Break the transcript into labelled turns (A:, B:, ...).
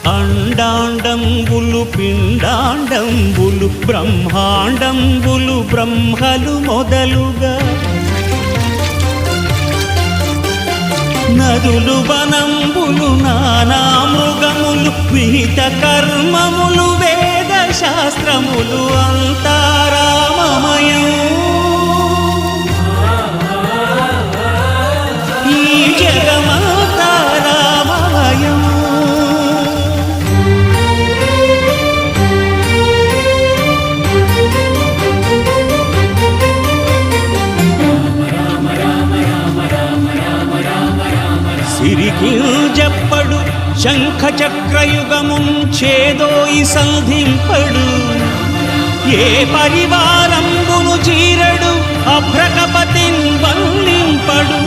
A: అండాండంబులు పిండాండంబులు బ్రహ్మాండంబులు బ్రహ్మలు మొదలుగా నదులు వనంబులు నానా మృగములు విహిత కర్మములు వేద శాస్త్రములు అంతారామమయం ఈ జగమంతారామమయం సిరికి చెప్పడు శంఖ చక్రయుగముంచేదోయి సంధింపడు ఏ పరివారంబును చీరడు అభ్రకపతిన్ వల్లింపడు